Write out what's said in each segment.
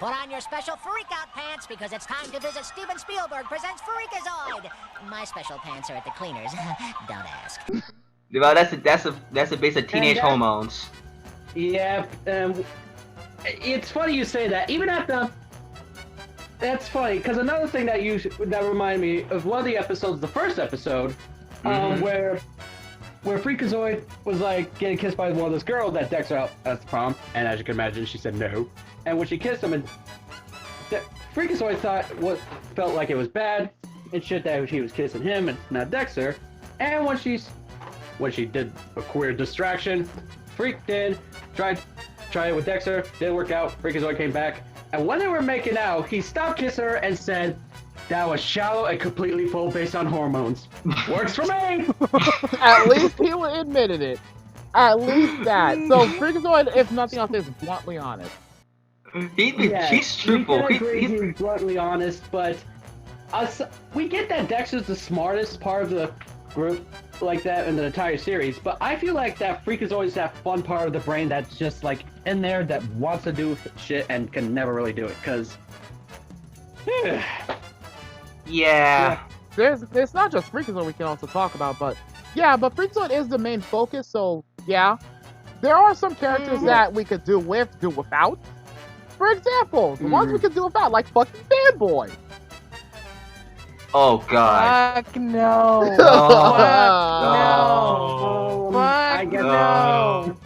Put on your special freak-out pants because it's time to visit Steven Spielberg Presents Freakazoid. My special pants are at the cleaners. Don't ask. Well, that's a base of teenage hormones. Yeah, it's funny you say that. Even at the... That's funny, because another thing that reminded me of one of the episodes, the first episode, where Freakazoid was like getting kissed by one of those girls that decks her out at the prom, and as you can imagine, she said no. And when she kissed him, and Freakazoid felt like it was bad and shit that he was kissing him and not Dexter. And when she did a queer distraction, freaked in, tried it with Dexter, didn't work out. Freakazoid came back, and when they were making out, he stopped kissing her and said, "That was shallow and completely full based on hormones. Works for me." At least he admitted it. At least that. So Freakazoid, if nothing else, is bluntly honest. He's truthful. He's bluntly honest, but we get that Dexter's the smartest part of the group like that in the entire series, but I feel like that Freakazoid is that fun part of the brain that's just like in there that wants to do shit and can never really do it, because... Yeah. There's not just Freakazoid we can also talk about, but Freakazoid is the main focus, so yeah. There are some characters that we could do without. For example, the ones we could do without, like fucking Fanboy. Oh god. Fuck no. Fuck no.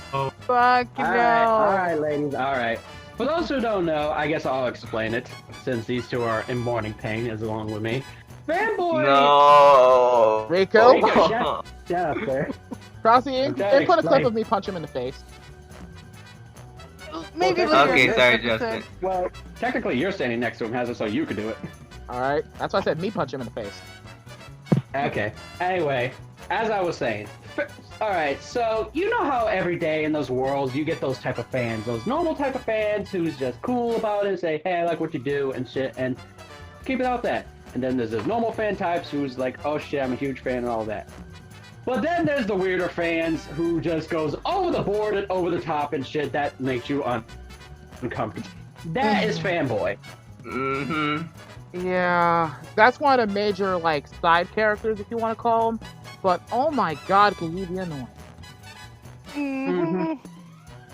Fuck no. Alright, ladies, alright. For those who don't know, I guess I'll explain it, since these two are in morning pain as along with me. Fanboy! No. Ryku? Shut up there. Crossy, input a clip of me punch him in the face. Maybe Okay, sorry, Justin. Well, technically you're standing next to him, has it, so you could do it. Alright, that's why I said me punch him in the face. Okay. Anyway, as I was saying, alright, so you know how every day in those worlds you get those type of fans, those normal type of fans who's just cool about it and say, hey, I like what you do and shit, and keep it out that. And then there's those normal fan types who's like, oh shit, I'm a huge fan and all that. But then there's the weirder fans who just goes over the board and over the top and shit that makes you uncomfortable. That is Fanboy. Yeah, that's one of the major, like, side characters, if you want to call him. But, oh my god, can he be annoying.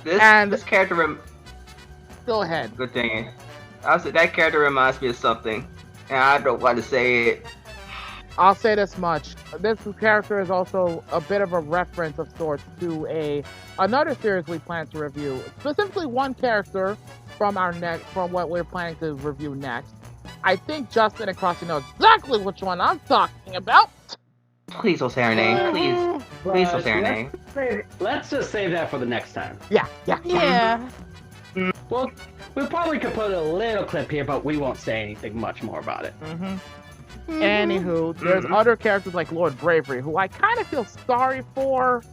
This character Go ahead. Good thing. I said that character reminds me of something, and I don't want to say it. I'll say this much. This character is also a bit of a reference of sorts to another series we plan to review. Specifically one character from what we're planning to review next. I think Justin and Crossy know exactly which one I'm talking about. Please don't say her name. Please don't say her name. Let's just save that for the next time. Yeah. Well, we probably could put a little clip here, but we won't say anything much more about it. Anywho, there's other characters like Lord Bravery, who I kind of feel sorry for.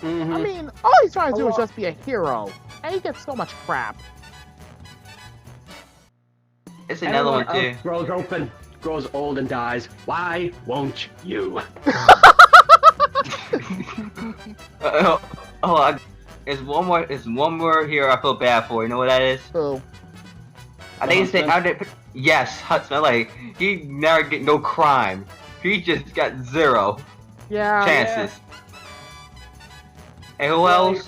I mean, all he's trying to do is just be a hero, and he gets so much crap. It's another one too. Grows old and dies. Why won't you? It's one more here I feel bad for. You know what that is? Who? I think it's yes, Hudson. Like he never get no crime. He just got zero chances. And who else?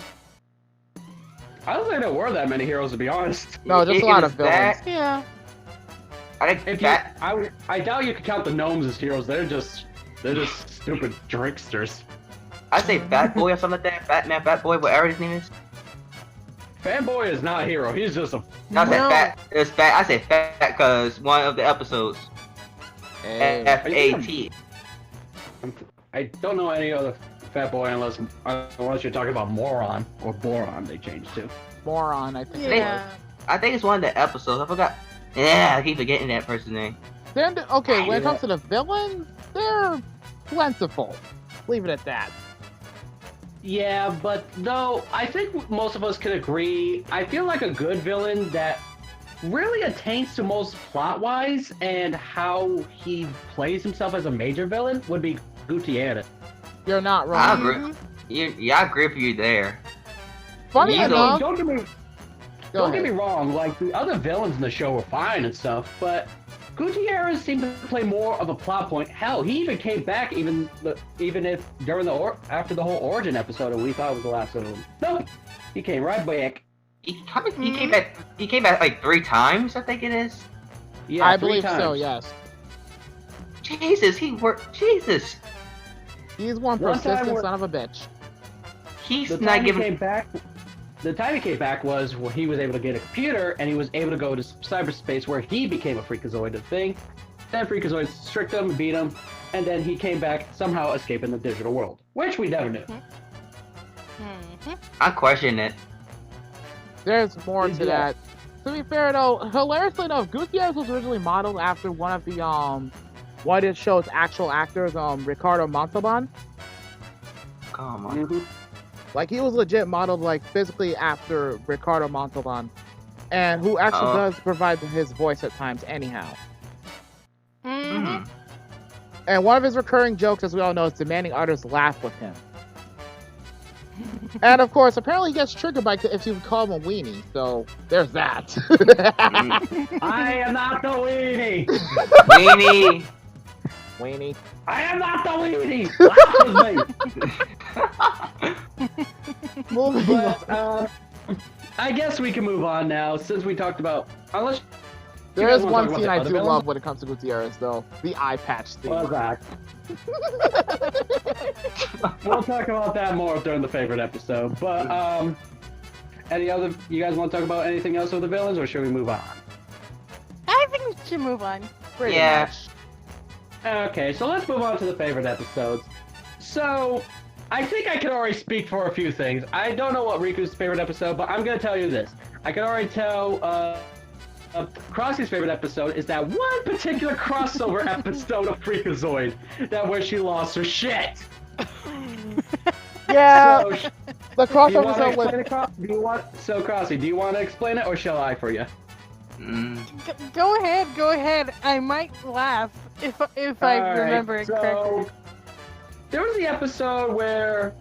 I don't think there were that many heroes, to be honest. No, just a lot of villains. Yeah. I think I doubt you could count the gnomes as heroes. They're just stupid tricksters. I say Fat Boy or something like that. Batman, Fat Boy, whatever his name is. Fanboy is not a hero. He's just a. It's fat. I say fat because one of the episodes. F-A-T. I don't know any other Fat Boy unless you're talking about Moron or Boron. They changed to Moron, I think. Yeah. I think it's one of the episodes. I forgot. Yeah, I keep forgetting that person's name. When it comes to the villains, they're plentiful. Leave it at that. Yeah, but though I think most of us can agree, I feel like a good villain that really attains to most plot-wise and how he plays himself as a major villain would be Gutierrez. You're not wrong. I agree. Yeah, I agree with you there. Funny enough, don't get me wrong, like, the other villains in the show were fine and stuff, but Gutierrez seemed to play more of a plot point. Hell, he even came back even if after the whole origin episode and we thought it was the last of him. Nope, he came right back. He came back like 3 times, I think it is. Yeah, I 3 believe times. so, yes. Jesus, Jesus. He's one persistent son of a bitch. He's The not time giving. he came back. The time he came back was where he was able to get a computer and he was able to go to cyberspace where he became a Freakazoid thing. Then Freakazoid stripped him, beat him, and then he came back somehow escaping the digital world, which we never knew. I question it. There's more to Yeah. that. To be fair though, hilariously enough, Gutierrez was originally modeled after one of the what it show's actual actors, Ricardo Montalban. Come on. Like he was legit modeled like physically after Ricardo Montalban, and who actually does provide his voice at times anyhow. And one of his recurring jokes, as we all know, is demanding others laugh with him. And of course, apparently he gets triggered by if you call him a weenie. So there's that. I am not the weenie. Weenie. Weenie. I am not the weenie. Laugh with me. Moving on. But I guess we can move on now since we talked about. Unless There is one talk scene about I the do other love when it comes to Gutierrez, though. The eye patch scene. What's that? We'll talk about that more during the favorite episode. But any other? You guys want to talk about anything else with the villains, or should we move on? I think we should move on. Pretty Yeah. much. Okay, so let's move on to the favorite episodes. So, I think I can already speak for a few things. I don't know what Riku's favorite episode, but I'm gonna tell you this. I can already tell Crossy's favorite episode is that one particular crossover episode of Freakazoid, that where she lost her shit. Yeah, So, the do you want to crossover explain with it, So, Crossy, do you want to explain it, or shall I for you? Go ahead. I might laugh if I Alright, remember it correctly. There was the episode where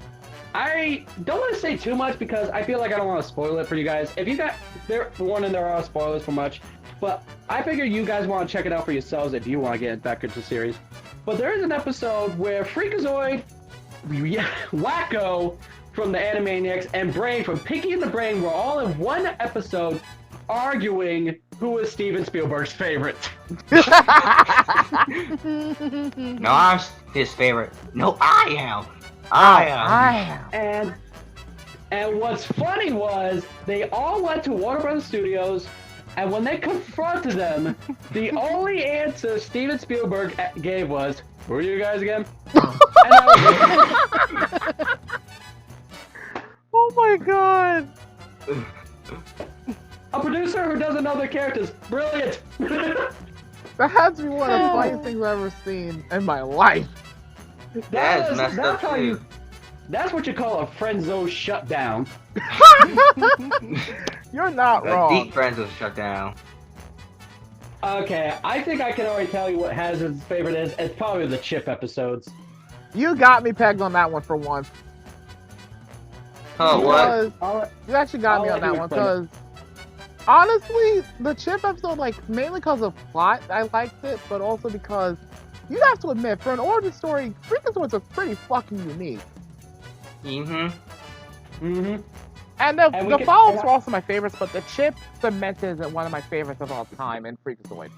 I don't want to say too much because I feel like I don't want to spoil it for you guys. If you got there are spoilers for much, but I figure you guys want to check it out for yourselves if you want to get back into the series. But there is an episode where Freakazoid, Wacko from the Animaniacs, and Brain from Pinky and the Brain were all in one episode arguing who is Steven Spielberg's favorite. No, I'm his favorite. No, I am. I am. And what's funny was they all went to Warner Brothers Studios, and when they confronted them, the only answer Steven Spielberg gave was, "Who are you guys again?" And that was it. Oh my god! A producer who doesn't know their characters. Brilliant. That has to be one of the funniest things I've ever seen in my life. That is messed up how too. That's what you call a friend zone shutdown. You're not The wrong. Deep Friends was shut down. Okay, I think I can already tell you what Hazard's favorite is. It's probably the Chip episodes. You got me pegged on that one for once. Oh, what? I'll- You actually got I'll me on let that you one explain because honestly, the Chip episode, like mainly because of plot, I liked it, but also because you have to admit, for an origin story, Freakazoids are pretty fucking unique. Mm-hmm. Mm-hmm. And the And we follow-ups can- were also my favorites, but the Chip cemented as one of my favorites of all time in Freakazoid.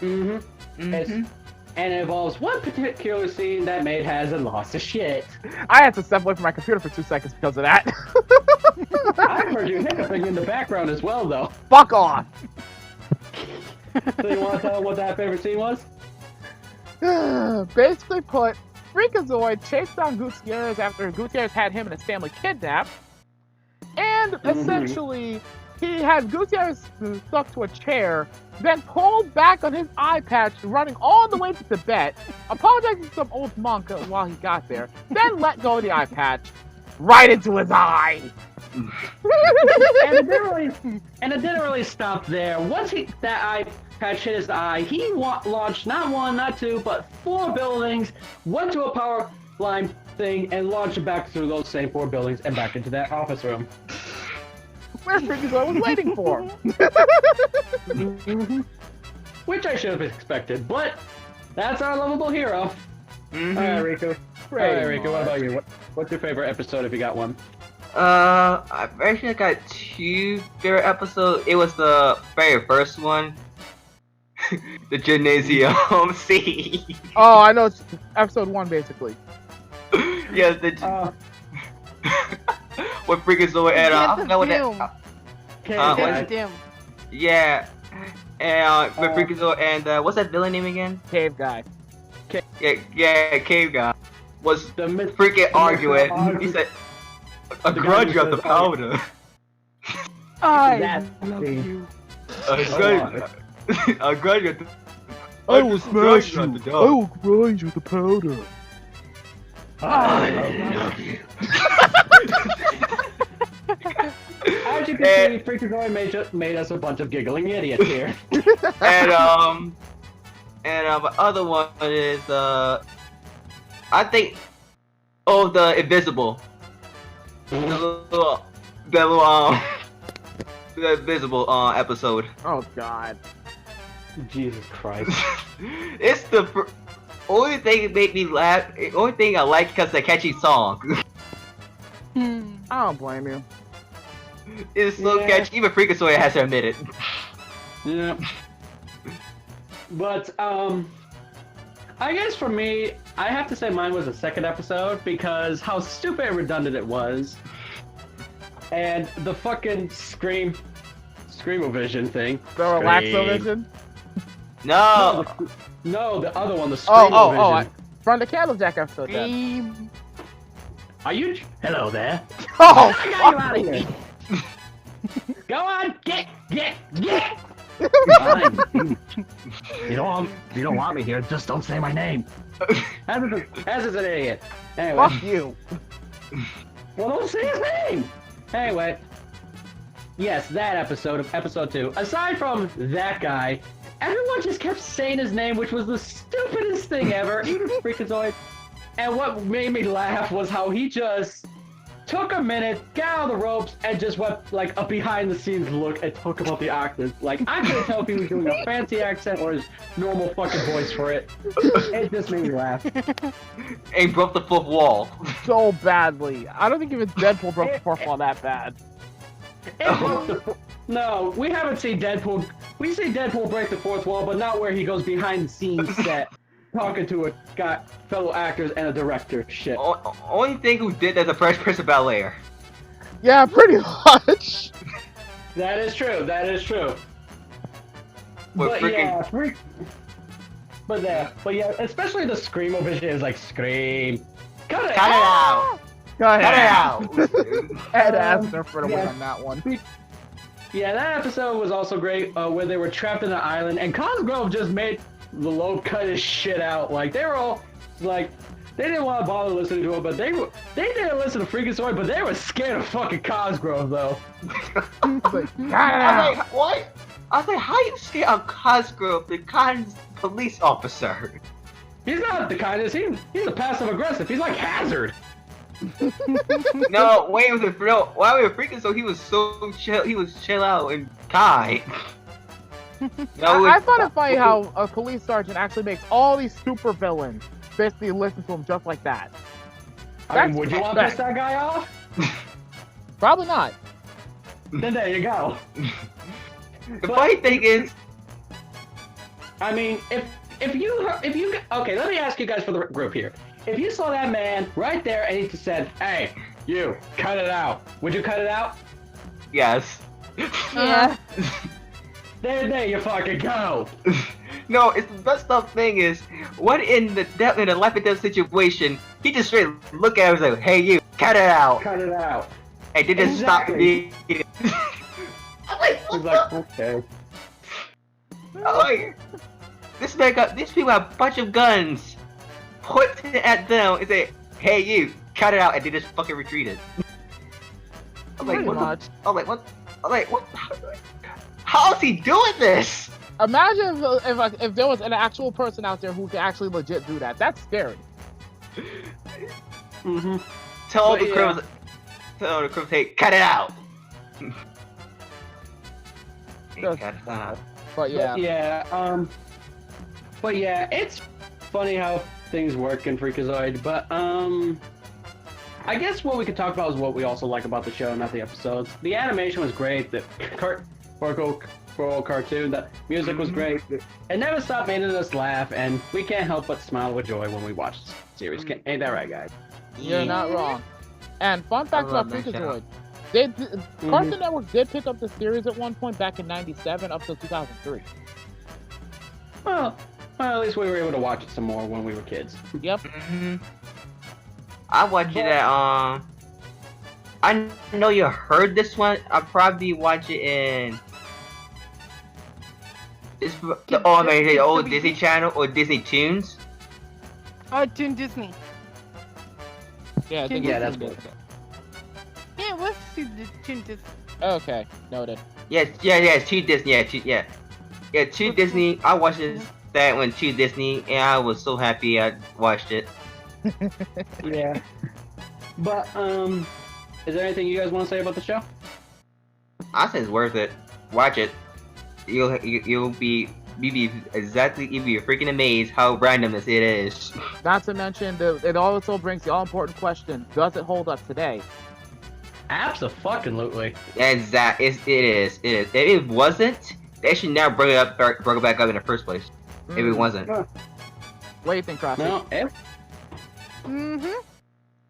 Mm-hmm. Mm-hmm. And it involves one particular scene that made Hazard lost his shit. I had to step away from my computer for 2 seconds because of that. I heard you hiccuping in the background as well, though. Fuck off! So you want to tell what that favorite scene was? Basically put, Freakazoid chased down Gutierrez after Gutierrez had him and his family kidnapped. And essentially, he had Gutierrez stuck to a chair, then pulled back on his eye patch, running all the way to Tibet, apologizing to some old monk while he got there, then let go of the eye patch, right into his eye! And it didn't really stop there. Once that eye patch hit his eye, he launched not one, not two, but 4 buildings, went to a power line thing, and launched it back through those same 4 buildings and back into that office room. Where's Freakazoid? I was waiting for him. Which I should have expected, but that's our lovable hero. Mm-hmm. All right, Riku. What about you? What's your favorite episode if you got one? I actually got 2 favorite episodes. It was the very first one. The gymnasium scene. Oh, I know. It's episode 1, basically. Yes, with Freakazoid and I forgot what that. Yeah, and with Freakazoid and what's that villain name again? Cave guy. Yeah, Cave guy was freaking arguing. He said, "A grudge of the powder." I love you. A grudge of the. I will smash you. I will grind you with the powder. I love you. As you can see, Freakazoid made us a bunch of giggling idiots here. And the other one is I think the Invisible. The Invisible episode. Oh God. Jesus Christ. It's the only thing that made me laugh. The only thing I like because the catchy song. I don't blame you. It's so catchy. Even Freakazoid has to admit it. Yeah. But I guess for me, I have to say mine was the second episode because how stupid and redundant it was, and the fucking Screamo-vision thing. The Relaxo-vision? No. No, the other one, the Screamo-vision. From the Candlejack episode. Then. Are you? Hello there. Oh, I got you out of here. Go on, get. Fine. You don't want me here. Just don't say my name. As is an idiot. Anyway. Fuck you. Well, don't say his name. Anyway. Yes, that episode of episode 2. Aside from that guy, everyone just kept saying his name, which was the stupidest thing ever. Even Freakazoid. And what made me laugh was how he just took a minute, got out of the ropes, and just went like a behind-the-scenes look and talk about the actors. Like, I couldn't tell if he was doing a fancy accent or his normal fucking voice for it. It just made me laugh. And broke the 4th wall. So badly. I don't think even Deadpool broke the 4th wall that bad. No, we haven't seen Deadpool. We see Deadpool break the 4th wall, but not where he goes behind the scenes set. Talking to fellow actors and a director. Shit. Only thing who did that is the Fresh Prince of Bel-Air. Yeah, pretty much. That is true. But yeah, but yeah, especially the Screamo-vision is like scream. Cut it out. Cut it out. Ed Asner for the win on that one. Yeah, that episode was also great, where they were trapped in the island, and Cosgrove just made the lobe cut his shit out. Like, they were all, like, they didn't want to bother listening to it, but they didn't listen to Freakazoid, but they were scared of fucking Cosgrove, though. I was like, what? I was like, how you scared of Cosgrove, the kind police officer? He's not the kindest, he's a passive-aggressive, he's like Hazard. No, wait, while we were Freakazoid, he was so chill, he was chill out and kind. No, I found it funny how a police sergeant actually makes all these super villains basically listen to him just like that. I mean, would you want to piss that guy off? Probably not. Then there you go. The funny thing is, I mean, if you okay, let me ask you guys for the group here. If you saw that man right there and he just said, "Hey, you, cut it out," would you cut it out? yes. Yeah. There you fucking go. No, it's the best stuff thing is, what in the life and death situation, he just straight look at him and say, "Hey, you, cut it out." Cut it out. And they just stop me. I'm like, He's like, okay. I'm like, these people have a bunch of guns. Point it at them and say, "Hey, you, cut it out," and they just fucking retreated. I'm like, what? How is he doing this? Imagine if there was an actual person out there who could actually legit do that. That's scary. Mm-hmm. Tell the crew, hey, cut it out. Just- But But yeah. But yeah, it's funny how things work in Freakazoid. But I guess what we could talk about is what we also like about the show, not the episodes. The animation was great. The cartoon, the music was great. It never stopped making us laugh, and we can't help but smile with joy when we watch the series. Ain't that right, guys? You're not wrong. And fun fact about love that Freakazoid. Cartoon Network did pick up the series at one point back in '97 up to 2003. Well, at least we were able to watch it some more when we were kids. Yep. I watched it at I know you heard this one. I'll probably watch it in the old Disney Channel or Disney Tunes. Oh, Toon Disney. Yeah, I think Yeah, it's that's Toon good. Disney. Yeah, what's Toon Disney? Okay, noted. Yes, Toon Disney. Yeah, Toon Disney. I watched that when Toon Disney, and I was so happy I watched it. Yeah. But is there anything you guys want to say about the show? I think it's worth it. Watch it. You'll be freaking amazed how randomness it is. Not to mention, it also brings the all-important question: does it hold up today? Absolutely. Exactly. It is. If it wasn't, they should now bring it back up in the first place. If it wasn't. What do you think, Crossy? No,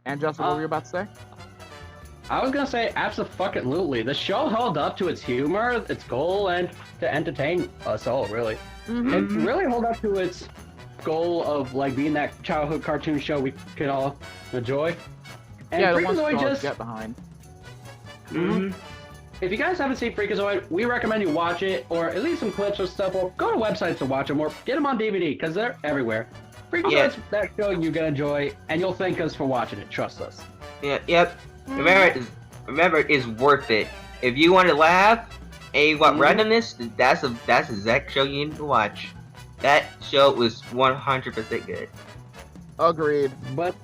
And Justin, what were you about to say? I was gonna say absolutely. The show held up to its humor, its goal, and to entertain us all. Really, it really held up to its goal of like being that childhood cartoon show we can all enjoy. And Yeah, the ones Freakazoid to just get behind. If you guys haven't seen Freakazoid, we recommend you watch it, or at least some clips or stuff, or go to websites to watch them, or get them on DVD, because they're everywhere. Freakazoid's that show you're gonna enjoy, and you'll thank us for watching it, trust us. Yeah. Yep. Remember, it's worth it. If you want to laugh and you want randomness, that's the exact show you need to watch. That show was 100% good. Agreed. But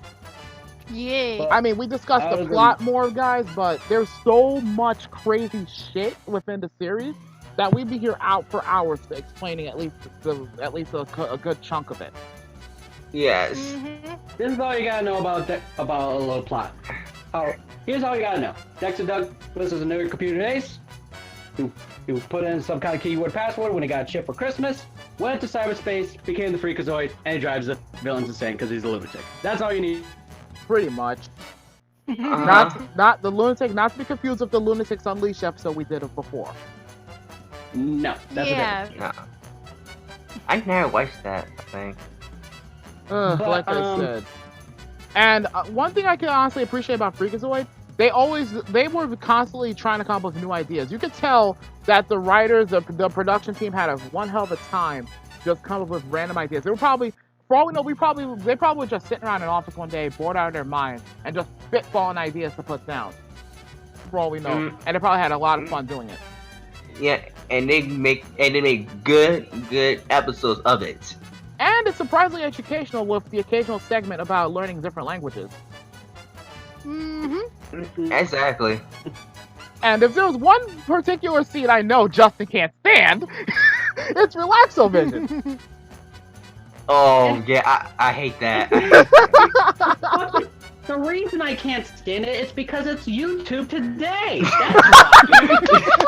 Yay. I mean, we discussed the plot more, guys, but there's so much crazy shit within the series that we'd be here out for hours to explaining at least a good chunk of it. Yes. this is all you gotta know about a little plot. Oh, here's all you gotta know. Dexter Douglas is a new computer ace who put in some kind of keyword password when he got a chip for Christmas, went to cyberspace, became the Freakazoid, and he drives the villains insane because he's a lunatic. That's all you need. Pretty much. Not the lunatic, not to be confused with the Lunatics Unleashed episode we did before. No, that's Yeah. No. I never watched that, I think. Like I said. And one thing I can honestly appreciate about Freakazoid, they were constantly trying to come up with new ideas. You could tell that the writers, the production team had one hell of a time just come up with random ideas. They were probably, for all we know, they probably were just sitting around an office one day, bored out of their minds, and just spitballing ideas to put down. For all we know, and they probably had a lot of fun doing it. Yeah, and they make good episodes of it. And it's surprisingly educational with the occasional segment about learning different languages. Exactly. And if there's one particular scene I know Justin can't stand, it's Relaxovision. Oh yeah, I hate that. The reason I can't stand it is because it's YouTube today. That's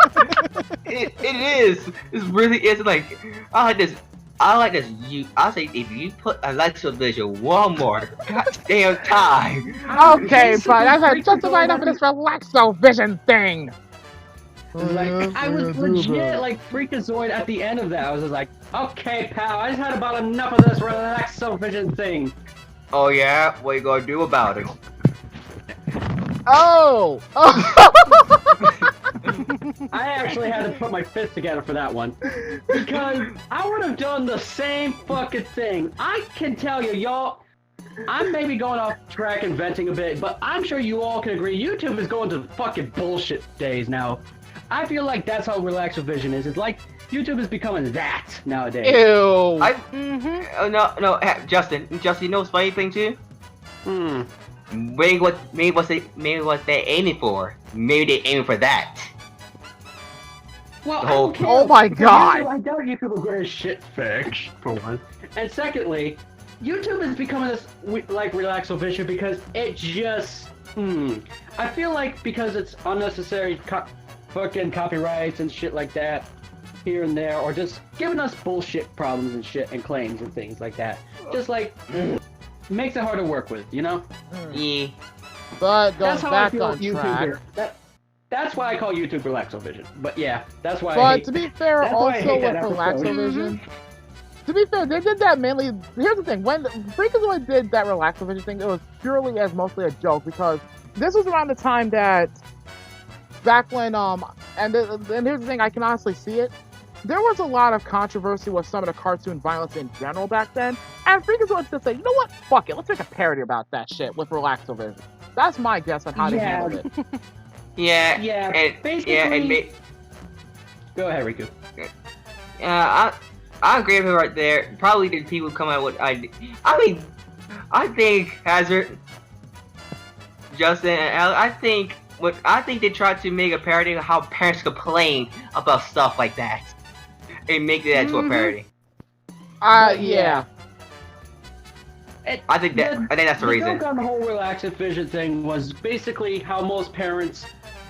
why. it is. It really is. Like I like this. I'll say if you put Relaxovision one more goddamn time. Okay, fine. I've had just enough of this Relaxovision thing. Like, I was legit like Freakazoid at the end of that. I was just like, okay, pal, I just had about enough of this Relaxovision thing. Oh yeah, what you gonna do about it? Oh! I actually had to put my fist together for that one. Because I would have done the same fucking thing. I can tell you, y'all, I'm maybe going off track and venting a bit, but I'm sure you all can agree YouTube is going to fucking bullshit days now. I feel like that's how Relaxovision is. It's like YouTube is becoming that nowadays. Ew! Oh no, Justin, you know what's funny thing too? Maybe what they're aiming for. Maybe they're aiming for that. Well, The I whole- don't care. Oh my Because God. YouTube, I doubt YouTube will get shit fixed, for one. And secondly, YouTube is becoming this, like, Relaxovision because it just... I feel like because it's unnecessary fucking copyrights and shit like that here and there, or just giving us bullshit problems and shit and claims and things like that. Just like, makes it hard to work with, you know? Yeah. But going That's how I back feel on YouTube track. here. That's why I call YouTube Relaxovision. But yeah, that's why I But hate to be fair, that's why I also hate with that episode. Relaxovision, to be fair, they did that mainly. Here's the thing: when Freakazoid did that Relaxovision thing, it was purely as mostly a joke because this was around the time that back when and here's the thing: I can honestly see it. There was a lot of controversy with some of the cartoon violence in general back then, and Freakazoid just said, "You know what? Fuck it, let's make a parody about that shit with Relaxovision." That's my guess on how they Yeah. handled it. Yeah. Yeah, And basically... yeah, and Go ahead, Riku. I agree with her right there. Probably the people come out with I mean, I think Hazard, Justin, and Alex, I think they tried to make a parody of how parents complain about stuff like that, and make that into a parody. Yeah. I think that's the reason. The joke on the whole Relaxovision thing was basically how most parents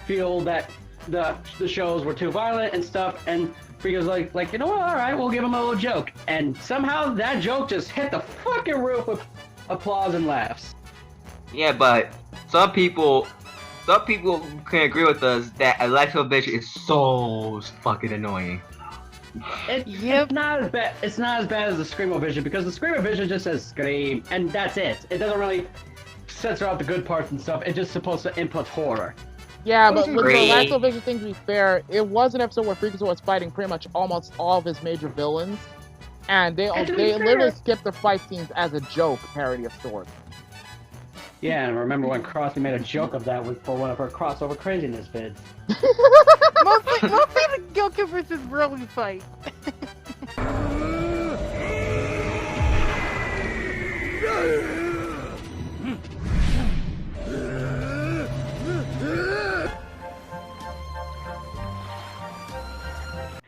feel that the shows were too violent and stuff, and Freaka's like, you know what, alright, we'll give them a little joke. And somehow that joke just hit the fucking roof with applause and laughs. Yeah, but some people can agree with us that Electrovision is so fucking annoying. Yep. It's not as bad. It's not as bad as the Screamovision because the Screamovision just says scream and that's it. It doesn't really censor out the good parts and stuff. It's just supposed to input horror. Yeah, but with the Great. Relaxovision thing, to be fair, it was an episode where Freakazoid was fighting pretty much almost all of his major villains, and they And to be literally fair- skipped the fight scenes as a joke parody of sorts. Yeah, and remember when Crossy made a joke of that for one of her crossover craziness vids. Mostly the Goku versus Broly fight.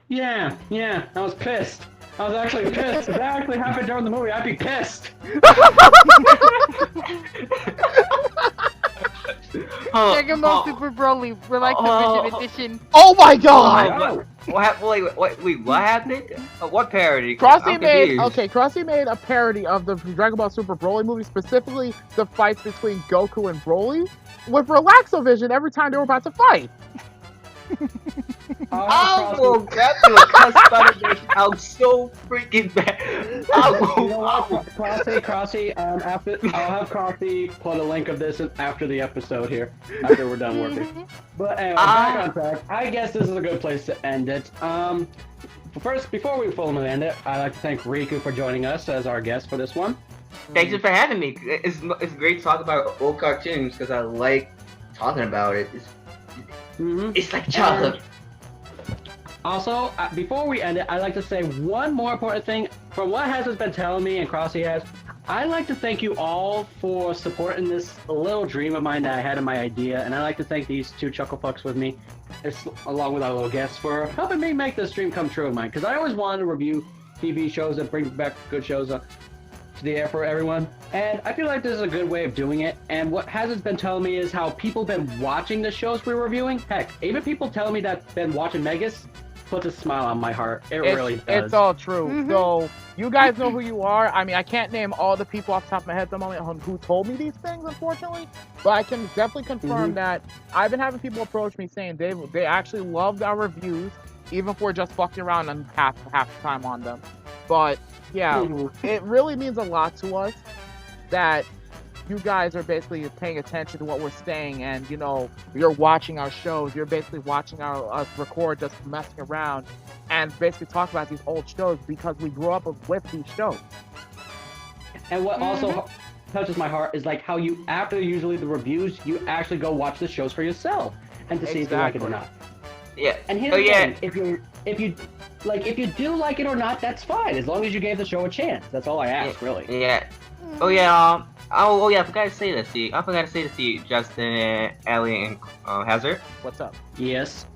Yeah, I was pissed. I was actually pissed. If that actually happened during the movie, I'd be pissed. Dragon Ball Super Broly Relaxovision edition. Oh my god! What happened? Wait, what happened? What parody? Crossy I'm made confused. Crossy made a parody of the Dragon Ball Super Broly movie, specifically the fights between Goku and Broly, with Relaxovision every time they were about to fight. I will grab you a cuss butter. I'm so freaking bad. You know what, Crossy, after I'll have Crossy put a link of this after the episode here, after we're done working. But anyway, back on track. I guess this is a good place to end it. First, before we fully end it, I'd like to thank Riku for joining us as our guest for this one. Thank you for having me. It's great to talk about old cartoons because I like talking about it. It's like childhood. Also, before we end it, I'd like to say one more important thing. From what Has been telling me and Crossy has, I'd like to thank you all for supporting this little dream of mine that I had in my idea, and I'd like to thank these two chuckle fucks with me, along with our little guests, for helping me make this dream come true of mine. Because I always wanted to review TV shows that bring back good shows to the air for everyone, and I feel like this is a good way of doing it. And what Has been telling me is how people been watching the shows we're reviewing. Heck, even people telling me that been watching Megas puts a smile on my heart. It really does. It's all true. So, you guys know who you are. I mean, I can't name all the people off the top of my head at the moment who told me these things, unfortunately. But I can definitely confirm that I've been having people approach me saying they actually loved our reviews, even if we're just fucking around and half the time on them. But, yeah, it really means a lot to us that you guys are basically paying attention to what we're saying, and you're watching our shows. You're basically watching us record, just messing around, and basically talk about these old shows because we grew up with these shows. And what also touches my heart is like how you, after usually the reviews, you actually go watch the shows for yourself and to see if you like it or not. Yeah. And here's the thing: if you do like it or not, that's fine, as long as you gave the show a chance. That's all I ask, really. Yeah. Oh yeah. I forgot to say this to you. Justin, Ellie, and Hazard. What's up? Yes.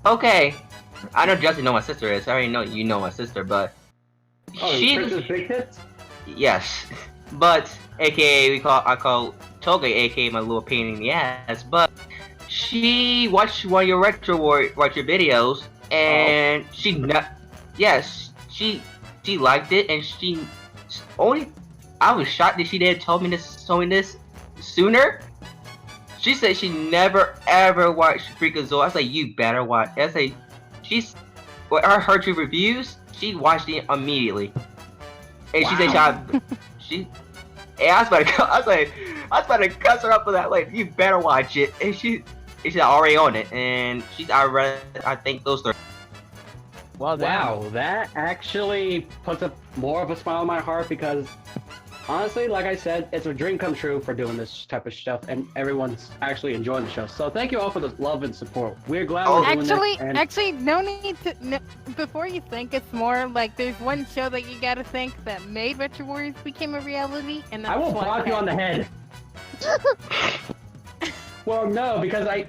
Okay. I know Justin know my sister is. I already know you know my sister, but Oh, she Princess Big Tits? yes, but AKA I call Toge AKA my little pain in the ass. But she watched one of your watch your videos, and yes, she liked it, and she only. I was shocked that she didn't tell me this sooner. She said she never ever watched Freakazoid. I was like, you better watch. I was like, when I heard your reviews, she watched it immediately. And she said and I was about to cuss her up for that. Like, you better watch it. And she's already on it. And I think those three. Well, Wow, that actually puts more of a smile on my heart because, honestly, like I said, it's a dream come true for doing this type of stuff, and everyone's actually enjoying the show. So thank you all for the love and support. We're glad we're doing this. Actually, no need to. No, before you think, it's more like there's one show that you gotta think that made Retro Warriors became a reality, and that's I will block you on the head. Well, no, because I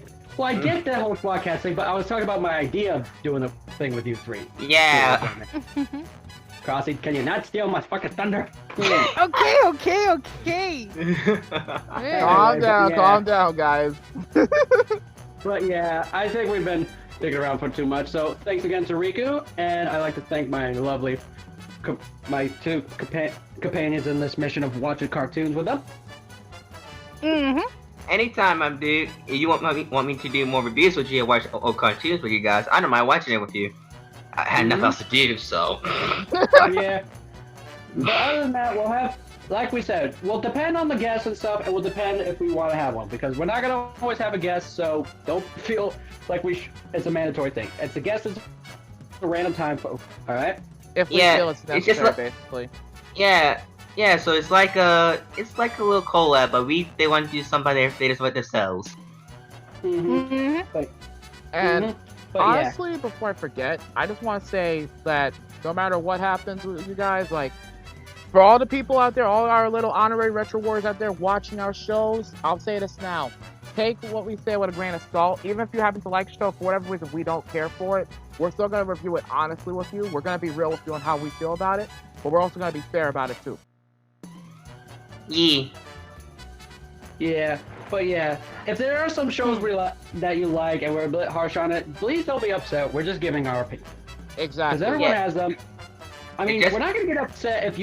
get that whole podcast thing, but I was talking about my idea of doing a thing with you three. Yeah. Crossy, can you not steal my fucking thunder? Okay. Calm down, guys. But yeah, I think we've been digging around for too much. So thanks again to Ryku, and I'd like to thank my lovely, my two companions in this mission of watching cartoons with them. Anytime I'm dude, if you want me to do more reviews with you and watch old cartoons with you guys, I don't mind watching it with you. I had nothing else to do, so. Yeah. But other than that, we'll have, like we said, we'll depend on the guests and stuff, and we'll depend if we want to have one, because we're not gonna always have a guest, so don't feel like it's a mandatory thing. It's a guest, it's a random time, all right? If we feel it's necessary, basically. Yeah, so it's like a little collab, but they want to do something they just want themselves. And honestly, before I forget, I just want to say that no matter what happens with you guys, like, for all the people out there, all our little honorary Retro Warriors out there watching our shows, I'll say this now. Take what we say with a grain of salt. Even if you happen to like the show, for whatever reason we don't care for it, we're still going to review it honestly with you. We're going to be real with you on how we feel about it, but we're also going to be fair about it too. Yeah, but yeah, if there are some shows that you like and we're a bit harsh on it, please don't be upset. We're just giving our opinion. Exactly. Because everyone has them. I mean, we're not gonna get upset if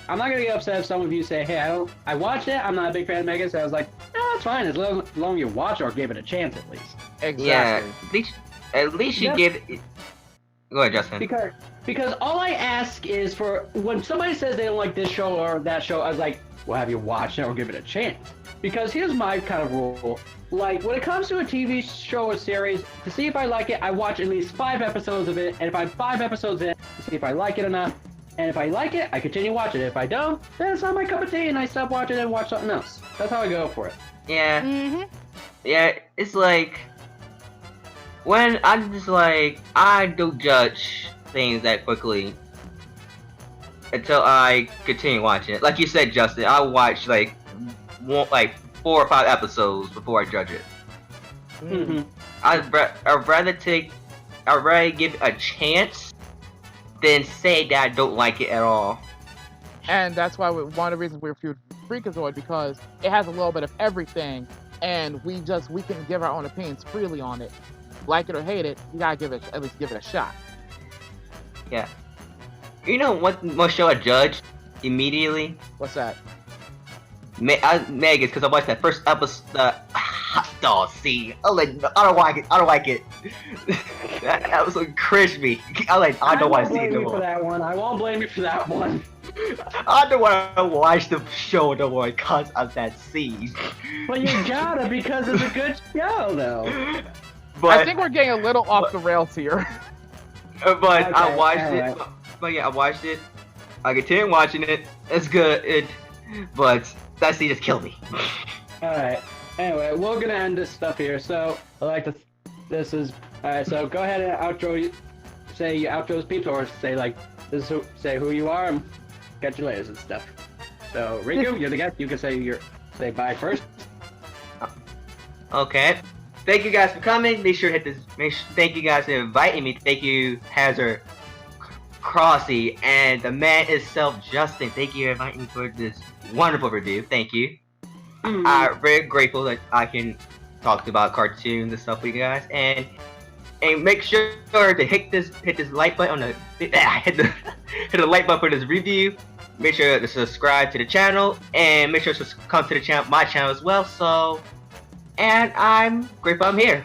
I'm not gonna get upset if some of you say, "Hey, I watched it. I'm not a big fan of Megan." So I was like, "No, it's fine as long as you watch or give it a chance at least." Exactly. Yeah, at least you give. Go ahead, Justin. Because all I ask is for when somebody says they don't like this show or that show, I was like, well, have you watched it or give it a chance? Because here's my kind of rule. Like, when it comes to a TV show or series, to see if I like it, I watch at least 5 episodes of it, and if I'm 5 episodes in, to see if I like it or not. And if I like it, I continue watching it. If I don't, then it's not my cup of tea, and I stop watching it and watch something else. That's how I go for it. Yeah. Yeah, it's like, when I'm just like, I don't judge things that quickly until I continue watching it. Like you said, Justin, I watch like 4 or 5 episodes before I judge it. I'd rather give it a chance than say that I don't like it at all. And that's why one of the reasons we reviewed Freakazoid, because it has a little bit of everything, and we can give our own opinions freely on it. Like it or hate it, you gotta at least give it a shot. Yeah. You know what show I judged immediately? What's that? Megan, because I watched that first episode. Oh, see, I don't like it. that was so crispy. I don't want to see it no more. I won't blame you for that one. I don't want to watch the show no more because of that scene. But you gotta, because it's a good show, though. But I think we're getting a little off the rails here. But okay, I watched it. Right. But yeah, I watched it. I continued watching it. It's good. But that scene just killed me. Alright. Anyway, we're gonna end this stuff here. So, alright, so go ahead and say your outros, peeps, or say say who you are and get your layers and stuff. So, Ryku, you're the guest. You can say bye first. Okay. thank you guys for coming. Make sure to hit this. Thank you guys for inviting me. Thank you, Hazard, Crossy, and the man itself, Justin. Thank you for inviting me for this wonderful review. Thank you. I'm very grateful that I can talk about cartoons and stuff with you guys, and make sure to hit this like button on the hit the like button for this review. Make sure to subscribe to the channel, and make sure to come to the channel, my channel as well. So, and I'm grateful I'm here.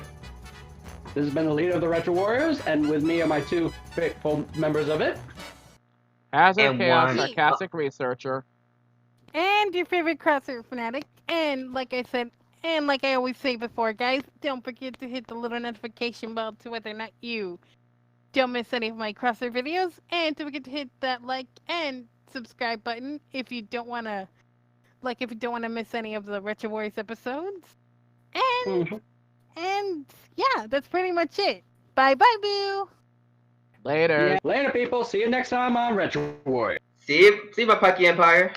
This has been the leader of the Retro Warriors, and with me are my two faithful members of it. Hazard And Chaos, one- sarcastic researcher. And your favorite crossover fanatic. And like I said, and like I always say before, guys, don't forget to hit the little notification bell to whether or not you don't miss any of my crossover videos. And don't forget to hit that like and subscribe button if you don't want to, miss any of the Retro Warriors episodes. And and yeah, that's pretty much it. Bye bye, boo. Later. Yeah. Later, people. See you next time on Retro Warriors. See you, my Pucky Empire.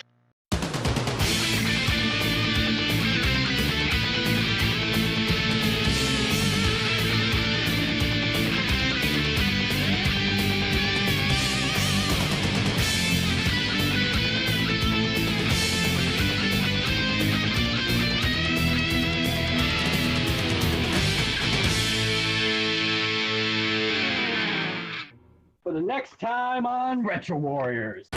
For the next time on Retro Warriors.